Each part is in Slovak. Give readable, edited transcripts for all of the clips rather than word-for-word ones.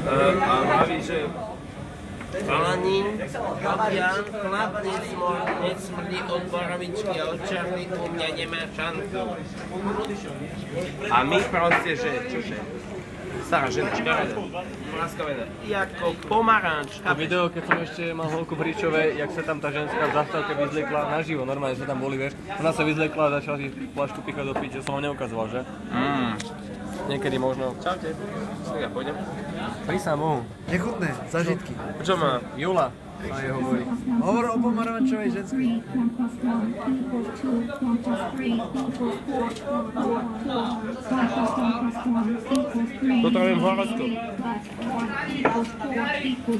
A vraví, že Alanín, Fabián, chlap nesmrdí od borovičky a od čarny, u mňa nemá šancu. A my proste, že čože? Stará žena, škaredá, láskavená, jako pomaranč. To video, keď som ešte mal holku v Ríčovej, jak sa tam tá ženská v zastávke vyzliekla naživo, normálne sa tam boli, vieš. Ona sa vyzliekla a začala si flašku pichať do piče, som ho neukazoval, že? Niekedy možno. Čaute. Ja pôjdem. Prísam Bohu. Nechutné, zažitky. Čo má? Jula. A je hovorí. Hovor o pomarančovej ženskej. Toto viem horoskop.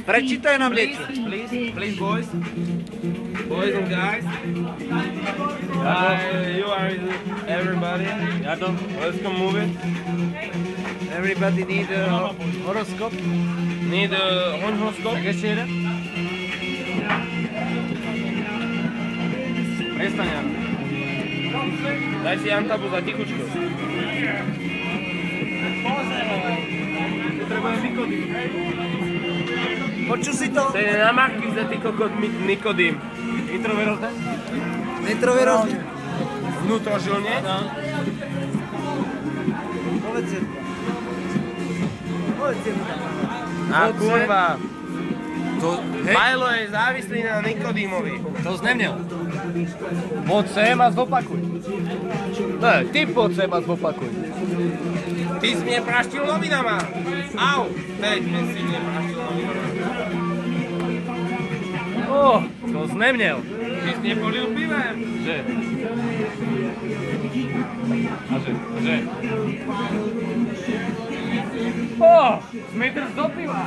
Prečítaj nám niečo. Please boys. Boys and guys. You are everybody. Jardo? Let's go move it. Everybody need a horoscope. Need a horoskop. Tak ešte jeden? Prestaň, Jardo. Daj si Antabu za tichučko. Potrebujem Nikodým. Počul si to? To je na Markize, ty kokot Nikodým. Nitrovirozne? Nitrovirozne. Vnútrožilne? No. Povedz jedno. Povedz jedno. A kurva. To, hej, Bajlo je závislý na Nikodýmovi. to znemnel. Poď sem a zopakuj. Ne, ty poď sem a zopakuj. Ty si mne praštil novinama. Au, teď sme si mne praštil novinama. To znemnel. Ty si nepolil pivem. Že? A že? Smithers do piva.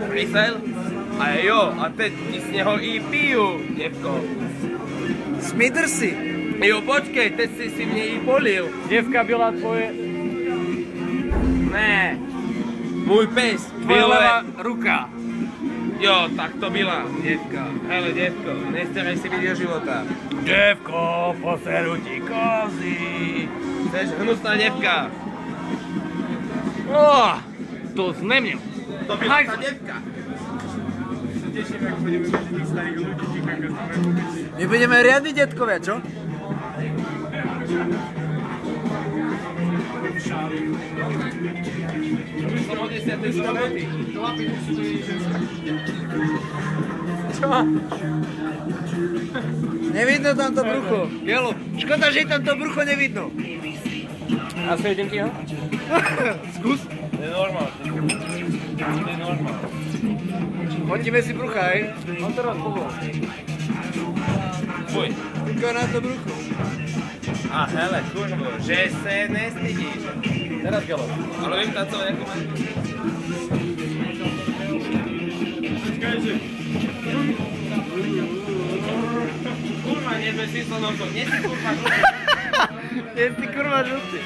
Prísel? A jo, a teď ti z neho i piju, devko. Smithersy. Jo, počkej, teď si mne i polil. Devka byla tvoje... Ne. Môj pes. Tvoja levá ruka. Jo, tak to byla, devka. Hele, devko, nestaraj si video života. Devko, poseru ti kozy. Chceš hnusná devka. To znemnel. To byla tá devka. My budeme riadni detkovia, čo? Som od 10. storočí. Čo? Nevidno tam to brucho. Jelo. Škoda, že tam to brucho nevidno. A svedem ti ho? Skús. To je normál. To je normál. Hodíme si brucha, hej? On teraz povol. Fuj. Uko na to brucho. A hele, kurvo, že se nestydíš. Teraz gelo. Ale viem tancovať ako ma... Kurva, nie sme si slonokov, nie si kurva žlutý. Nie si kurva žlutý.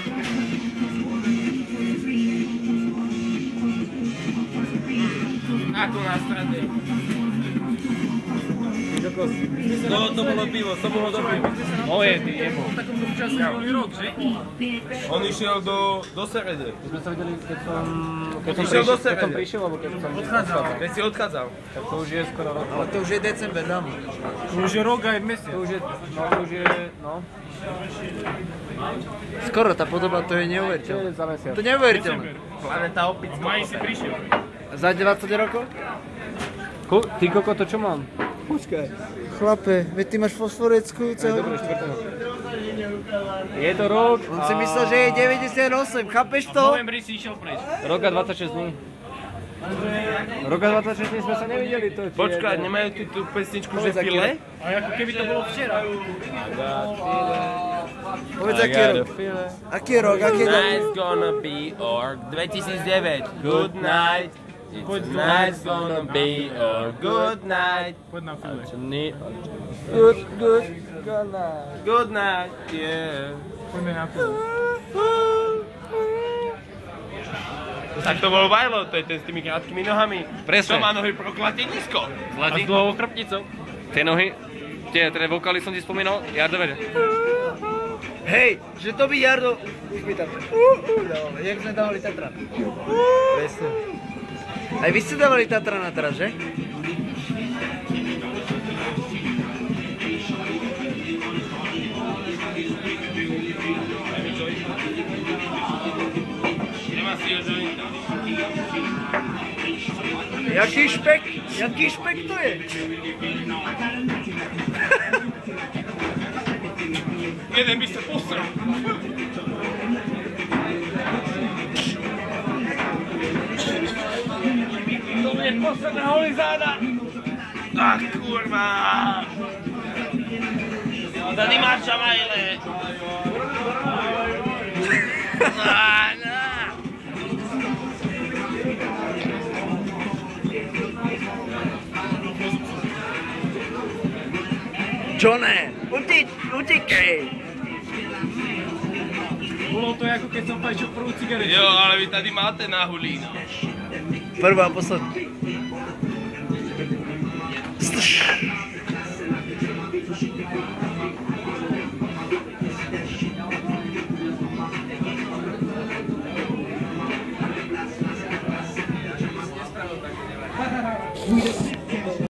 Ako na strane. No, to bolo pivo, som ho dopil. Moje, ty jebo. On išiel do Serede. My sme sa videli, keď som Išiel do keď som Serede. prišiel, alebo keď som... Keď si odchádzal. Tak to už je skoro rok. Ale to už je december, dám. To už je rok aj mesiac. To už je, no. Skoro tá podoba, to je To je neuveriteľné. za mesiac. To je neuveriteľné. Planeta opic. Maj si prišiel. Za 20 rokov? Ty koko, to čo mám? Počkaj. Chlape, veď ty máš fosforeckú celú... Dobre, čtvrtého. Je to rok On si myslel, že je 98, chápeš to? si išiel preč. Roka 26 dní. Roka 26 dní sme sa nevideli, to je... Počkaj, nemajú tu tú pesničku, že file? A ako keby to bolo včera. Povedz, aký je rok? Aký je rok? Aký je rok? Tonight's gonna be or 2009. Good night. Tonight's gonna be or good night. Poď na file. Good, good, good night. Good night, yeah. Poďme na file. Tak to bol Vajlo, to je ten s tými krátkými nohami. Presne. To má nohy proklatý nízko. A s dlouhou chrbticou. Tie nohy, teda vokály som ti spomínal, Jardo vede. Hej, že to by Jardo... Už mi tam... dávali, jak sme dávali Tatran. Presne. Aj vy ste dávali Tatrana teraz, že? Nemá si ho jointa. Jaký špek? Jaký špek to je? Jeden by sa posral. To mne posledná holí záda. Ach, kurva. Tady máš čamajle. Johne, utíkej! Bolo to ako keď som fajčil prvú cigaretu. Jo, ale vy tady máte na hulíno. Prvá, posledná. Bude